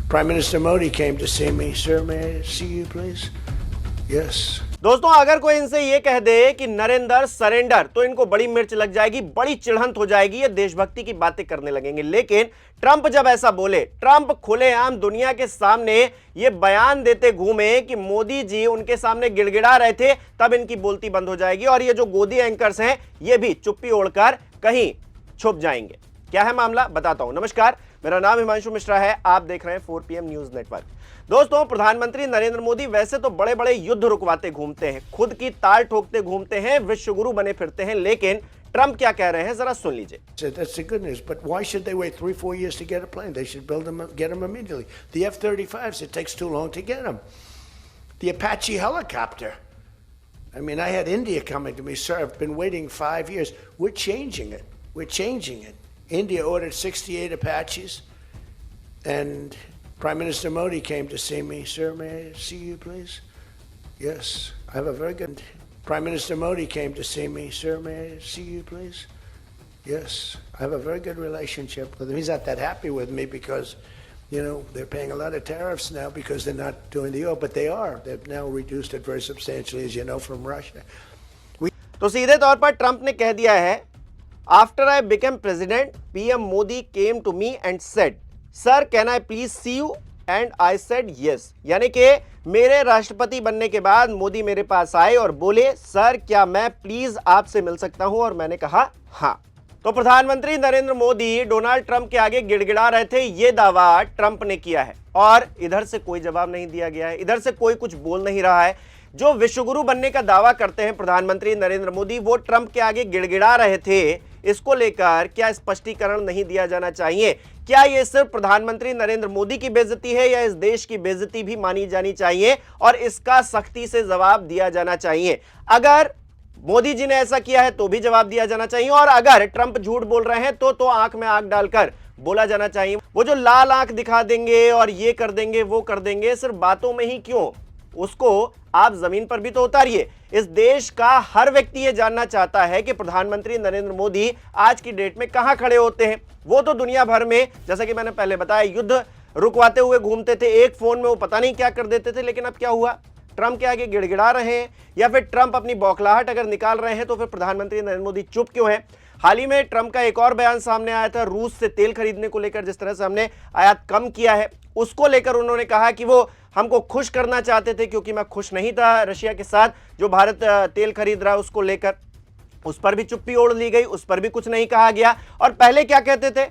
Prime Minister Modi came to see me. Sir, may I see you, please? Yes. दोस्तों, अगर कोई इनसे ये कह दे कि नरेंद्र सरेंडर, तो इनको बड़ी मिर्च लग जाएगी, बड़ी चिढ़ंत हो जाएगी, ये देशभक्ति की बातें करने लगेंगे। लेकिन ट्रंप जब ऐसा बोले, ट्रंप खुलेआम दुनिया के सामने ये बयान देते घूमे कि मोदी जी उनके सामने गिड़गिड़ा रहे थे, तब इनकी बोलती बंद हो जाएगी और ये जो गोदी एंकर्स हैं ये भी चुप्पी ओढ़कर कहीं छुप जाएंगे। क्या है मामला, बताता हूं। नमस्कार, मेरा नाम हिमांशु मिश्रा है, आप देख रहे हैं 4PM न्यूज नेटवर्क। दोस्तों, प्रधानमंत्री नरेंद्र मोदी वैसे तो बड़े बड़े युद्ध रुकवाते घूमते हैं, खुद की ताल ठोकते घूमते हैं, विश्व गुरु बने फिरते हैं, लेकिन ट्रंप क्या कह रहे हैं जरा सुन लीजिए। That's the good news, but why should they wait 3-4 years to get a plane? They should get them immediately. The F-35s, it takes too long to get them. The Apache helicopter. I mean, I had India coming to me, sir, I've been waiting 5 years. We're changing it. We're changing it. India ordered 68 Apaches, and Prime Minister Modi came to see me. Sir, may I see you, please? Yes, I have a very good... Prime Minister Modi came to see me. Sir, may I see you, please? Yes, I have a very good relationship with him. He's not that happy with me because, you know, they're paying a lot of tariffs now because they're not doing the oil, but they are. They've now reduced it very substantially, as you know, from Russia. तो सीधे तौर पर Trump ने कह दिया है, after I became president, PM Modi came to me and said, sir can I please see you, and I said yes. यानी कि मेरे राष्ट्रपति बनने के बाद मोदी मेरे पास आए और बोले, सर क्या मैं प्लीज आपसे मिल सकता हूं, और मैंने कहा हां। तो प्रधानमंत्री नरेंद्र मोदी डोनाल्ड ट्रंप के आगे गिड़गिड़ा रहे थे, यह दावा ट्रंप ने किया है और इधर से कोई जवाब नहीं दिया गया है, इधर से कोई कुछ बोल नहीं रहा है। जो विश्वगुरु बनने का दावा करते हैं प्रधानमंत्री नरेंद्र मोदी, वो ट्रंप के आगे गिड़गिड़ा रहे थे। इसको लेकर क्या स्पष्टीकरण नहीं दिया जाना चाहिए? क्या ये सिर्फ प्रधानमंत्री नरेंद्र मोदी की बेइज्जती है या इस देश की बेइज्जती भी मानी जानी चाहिए और इसका सख्ती से जवाब दिया जाना चाहिए? अगर मोदी जी ने ऐसा किया है तो भी जवाब दिया जाना चाहिए, और अगर ट्रंप झूठ बोल रहे हैं तो आंख में आंख डालकर बोला जाना चाहिए। वो जो लाल आंख दिखा देंगे और ये कर देंगे वो कर देंगे, सिर्फ बातों में ही क्यों, उसको आप जमीन पर भी तो उतारिए। इस देश का हर व्यक्ति ये जानना चाहता है कि प्रधानमंत्री नरेंद्र मोदी आज की डेट में कहां खड़े होते हैं। वो तो दुनिया भर में, जैसा कि मैंने पहले बताया, युद्ध रुकवाते हुए घूमते थे, एक फोन में वो पता नहीं क्या कर देते थे, लेकिन अब क्या हुआ, ट्रंप के आगे गिड़गिड़ा रहे हैं, या फिर ट्रंप अपनी बौखलाहट अगर निकाल रहे हैं तो फिर प्रधानमंत्री नरेंद्र मोदी चुप क्यों है? हाल ही में ट्रंप का एक और बयान सामने आया था, रूस से तेल खरीदने को लेकर, जिस तरह से हमने आयात कम किया है उसको लेकर उन्होंने कहा कि वो हमको खुश करना चाहते थे, क्योंकि मैं खुश नहीं था रशिया के साथ जो भारत तेल खरीद रहा है उसको लेकर। उस पर भी चुप्पी ओढ़ ली गई, उस पर भी कुछ नहीं कहा गया। और पहले क्या कहते थे,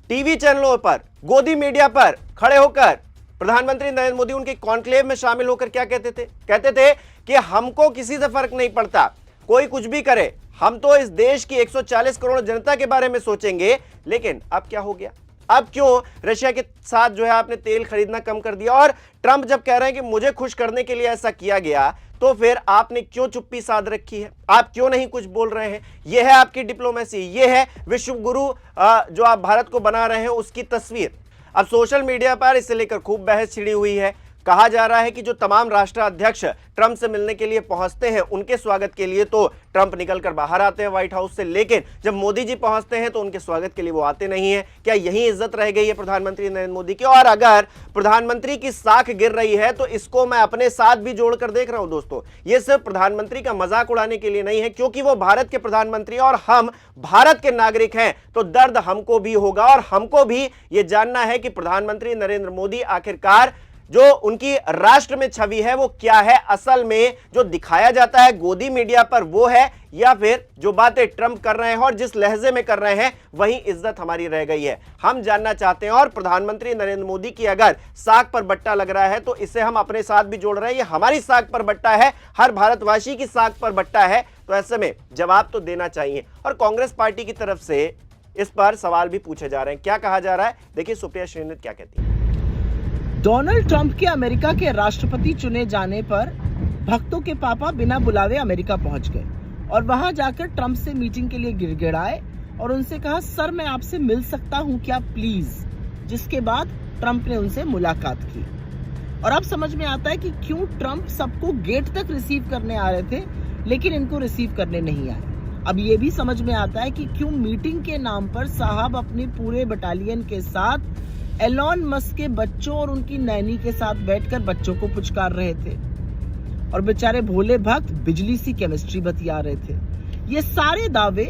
टीवी चैनलों पर, गोदी मीडिया पर खड़े होकर प्रधानमंत्री नरेंद्र मोदी उनके कॉन्क्लेव में शामिल होकर क्या कहते थे? कहते थे कि हमको किसी से फर्क नहीं पड़ता, कोई कुछ भी करे, हम तो इस देश की 140 करोड़ जनता के बारे में सोचेंगे। लेकिन अब क्या हो गया? अब क्यों रशिया के साथ जो है आपने तेल खरीदना कम कर दिया? और ट्रंप जब कह रहे हैं कि मुझे खुश करने के लिए ऐसा किया गया, तो फिर आपने क्यों चुप्पी साध रखी है? आप क्यों नहीं कुछ बोल रहे हैं? यह है आपकी डिप्लोमेसी, यह है विश्व गुरु जो आप भारत को बना रहे हैं उसकी तस्वीर। अब सोशल मीडिया पर इसे लेकर खूब बहस छिड़ी हुई है। कहा जा रहा है कि जो तमाम राष्ट्राध्यक्ष ट्रंप से मिलने के लिए पहुंचते हैं, उनके स्वागत के लिए तो ट्रंप निकलकर बाहर आते हैं व्हाइट हाउस से, लेकिन जब मोदी जी पहुंचते हैं तो उनके स्वागत के लिए वो आते नहीं है। क्या यही इज्जत रह गई है प्रधानमंत्री नरेंद्र मोदी की? और अगर प्रधानमंत्री की साख गिर रही है तो इसको मैं अपने साथ भी जोड़कर देख रहा हूं दोस्तों। ये सिर्फ प्रधानमंत्री का मजाक उड़ाने के लिए नहीं है, क्योंकि वो भारत के प्रधानमंत्री और हम भारत के नागरिक हैं, तो दर्द हमको भी होगा और हमको भी ये जानना है कि प्रधानमंत्री नरेंद्र मोदी आखिरकार जो उनकी राष्ट्र में छवि है वो क्या है, असल में जो दिखाया जाता है गोदी मीडिया पर वो है, या फिर जो बातें ट्रंप कर रहे हैं और जिस लहजे में कर रहे हैं वही इज्जत हमारी रह गई है? हम जानना चाहते हैं। और प्रधानमंत्री नरेंद्र मोदी की अगर साख पर बट्टा लग रहा है तो इसे हम अपने साथ भी जोड़ रहे हैं। ये हमारी साख पर बट्टा है, हर भारतवासी की साख पर बट्टा है, तो ऐसे में जवाब तो देना चाहिए। और कांग्रेस पार्टी की तरफ से इस पर सवाल भी पूछे जा रहे हैं। क्या कहा जा रहा है, देखिए सुप्रिया श्रीनाथ क्या कहती है। डोनाल्ड ट्रंप के अमेरिका के राष्ट्रपति चुने जाने पर भक्तों के पापा बिना बुलावे अमेरिका पहुंच गए और वहां जाकर ट्रंप से मीटिंग के लिए गिड़गिड़ाए और उनसे कहा, सर मैं आपसे मिल सकता हूं क्या प्लीज? जिसके बाद ट्रंप ने उनसे मुलाकात की। और अब समझ में आता है कि क्यों ट्रंप सबको गेट तक रिसीव करने आ रहे थे लेकिन इनको रिसीव करने नहीं आए। अब ये भी समझ में आता है कि क्यों मीटिंग के नाम पर साहब अपने पूरे बटालियन के साथ एलॉन मस्क के बच्चों और उनकी नैनी के साथ बैठकर बच्चों को पुचकार रहे थे और बेचारे भोले भक्त बिजली सी केमिस्ट्री बतिया रहे थे। ये सारे दावे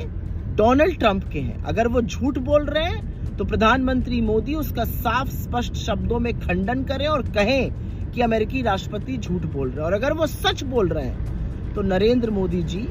डोनाल्ड ट्रंप के हैं। अगर वो झूठ बोल रहे हैं तो प्रधानमंत्री मोदी उसका साफ स्पष्ट शब्दों में खंडन करें और कहें कि अमेरिकी राष्ट्रपति झूठ बोल रहे हैं। और अगर वो सच बोल रहे हैं तो नरेंद्र मोदी जी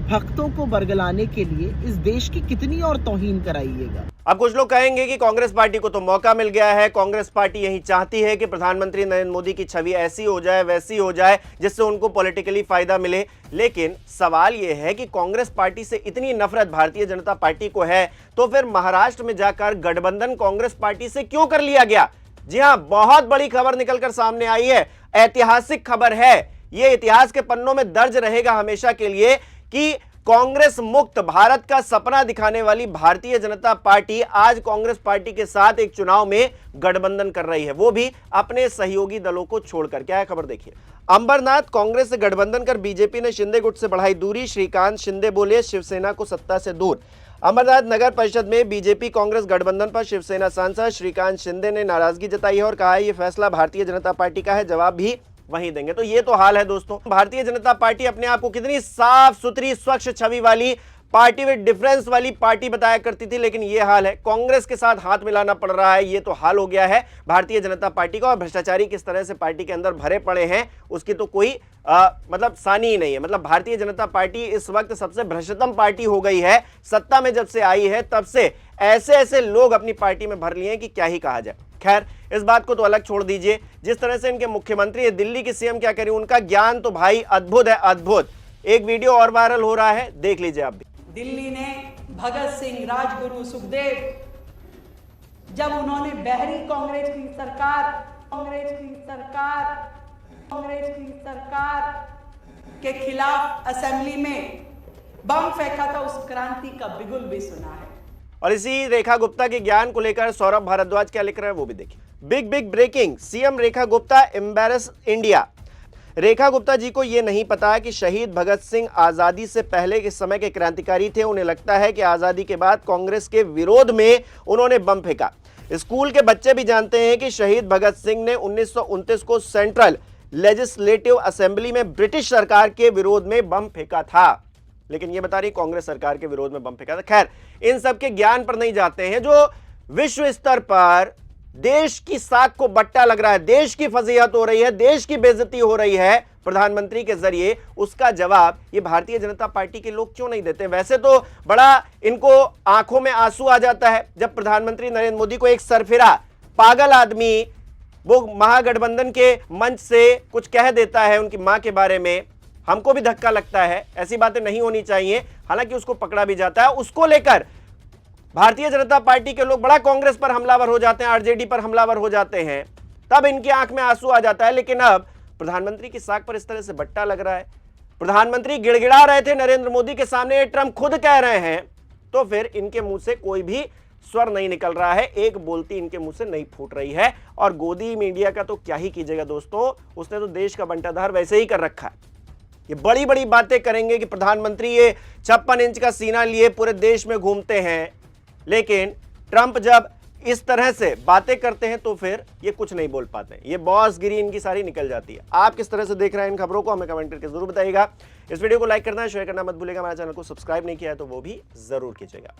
भक्तों को बरगलाने के लिए इस देश की कितनी और तौहीन कराइएगा। अब कुछ लोग कहेंगे कि कांग्रेस पार्टी को तो मौका मिल गया है, कांग्रेस पार्टी यही चाहती है कि प्रधानमंत्री नरेंद्र मोदी की छवि ऐसी हो जाए वैसी हो जाए जिससे उनको पॉलिटिकली फायदा मिले। लेकिन सवाल यह है कि कांग्रेस पार्टी से इतनी नफरत भारतीय जनता पार्टी को है तो फिर महाराष्ट्र में जाकर गठबंधन कांग्रेस पार्टी से क्यों कर लिया गया? जी हां, बहुत बड़ी खबर निकलकर सामने आई है, ऐतिहासिक खबर है। यह इतिहास के पन्नों में दर्ज रहेगा हमेशा के लिए कि कांग्रेस मुक्त भारत का सपना दिखाने वाली भारतीय जनता पार्टी आज कांग्रेस पार्टी के साथ एक चुनाव में गठबंधन कर रही है, वो भी अपने सहयोगी दलों को छोड़कर। क्या है खबर, देखिए। अंबरनाथ, कांग्रेस से गठबंधन कर बीजेपी ने शिंदे गुट से बढ़ाई दूरी, श्रीकांत शिंदे बोले शिवसेना को सत्ता से दूर। अमरनाथ नगर परिषद में बीजेपी कांग्रेस गठबंधन पर शिवसेना सांसद श्रीकांत शिंदे ने नाराजगी जताई है और कहा है यह फैसला भारतीय जनता पार्टी का है, जवाब भी वहीं देंगे। तो ये तो हाल है दोस्तों। भारतीय जनता पार्टी अपने आप को कितनी साफ सुथरी स्वच्छ छवि वाली पार्टी विद डिफरेंस वाली पार्टी बताया करती थी, लेकिन ये हाल है, कांग्रेस के साथ हाथ मिलाना पड़ रहा है। ये तो हाल हो गया है भारतीय जनता पार्टी का। और भ्रष्टाचारी किस तरह से पार्टी के अंदर भरे पड़े हैं उसकी तो कोई मतलब सानी ही नहीं है। मतलब भारतीय जनता पार्टी इस वक्त सबसे भ्रष्टतम पार्टी हो गई है। सत्ता में जब से आई है तब से ऐसे ऐसे लोग अपनी पार्टी में भर लिए हैं कि क्या ही कहा जाए। खैर, इस बात को तो अलग छोड़ दीजिए। जिस तरह से इनके मुख्यमंत्री है, दिल्ली की सीएम क्या करें, उनका ज्ञान तो भाई अद्भुत है, अद्भुत। एक वीडियो और वायरल हो रहा है, देख लीजिए आप भी। दिल्ली ने भगत सिंह, राजगुरु, सुखदेव, जब उन्होंने बहरी कांग्रेस की सरकार के खिलाफ असेंबली में बम फेंका था, उस क्रांति का बिगुल भी सुना है। और इसी रेखा गुप्ता के ज्ञान को लेकर सौरभ भारद्वाज क्या लिख रहे हैं वो भी देखिए। Big breaking, CM Rekha Gupta embarrass India. Rekha Gupta ji को यह नहीं पता कि शहीद भगत सिंह आजादी से पहले के समय के क्रांतिकारी थे। उन्हें लगता है कि आजादी के बाद कांग्रेस के विरोध में उन्होंने बम फेंका। स्कूल के बच्चे भी जानते हैं कि शहीद भगत सिंह ने 1929 को सेंट्रल लेजिस्लेटिव असेंबली में ब्रिटिश सरकार के विरोध में बम फेंका था, लेकिन ये बता रही कांग्रेस सरकार के विरोध में बम फेंका था। खैर, इन सब के ज्ञान पर नहीं जाते हैं। जो विश्व स्तर पर देश की साख को बट्टा लग रहा है, देश की फजीहत हो रही है, देश की बेइज्जती हो रही है प्रधानमंत्री के जरिए, उसका जवाब ये भारतीय जनता पार्टी के लोग क्यों नहीं देते? वैसे तो बड़ा इनको आंखों में आंसू आ जाता है जब प्रधानमंत्री नरेंद्र मोदी को एक सरफिरा पागल आदमी वो महागठबंधन के मंच से कुछ कह देता है उनकी मां के बारे में। हमको भी धक्का लगता है, ऐसी बातें नहीं होनी चाहिए। हालांकि उसको पकड़ा भी जाता है। उसको लेकर भारतीय जनता पार्टी के लोग बड़ा कांग्रेस पर हमलावर हो जाते हैं, आरजेडी पर हमलावर हो जाते हैं, तब इनकी आंख में आंसू आ जाता है। लेकिन अब प्रधानमंत्री की साख पर इस तरह से बट्टा लग रहा है। प्रधानमंत्री गिड़गिड़ा रहे थे नरेंद्र मोदी के सामने, ट्रंप खुद कह रहे हैं, तो फिर इनके मुंह से कोई भी स्वर नहीं निकल रहा है, एक बोलती इनके मुंह से नहीं फूट रही है। और गोदी मीडिया का तो क्या ही कीजिएगा दोस्तों, उसने तो देश का बंटाधार वैसे ही कर रखा है। ये बड़ी बड़ी बातें करेंगे कि प्रधानमंत्री ये 56 इंच का सीना लिए पूरे देश में घूमते हैं, लेकिन ट्रंप जब इस तरह से बातें करते हैं तो फिर ये कुछ नहीं बोल पाते। ये बॉसगिरी इनकी सारी निकल जाती है। आप किस तरह से देख रहे हैं इन खबरों को, हमें कमेंट करके जरूर बताइएगा। इस वीडियो को लाइक करना, शेयर करना मत भूलिएगा। हमारे चैनल को सब्सक्राइब नहीं किया है तो वो भी जरूर कीजिएगा।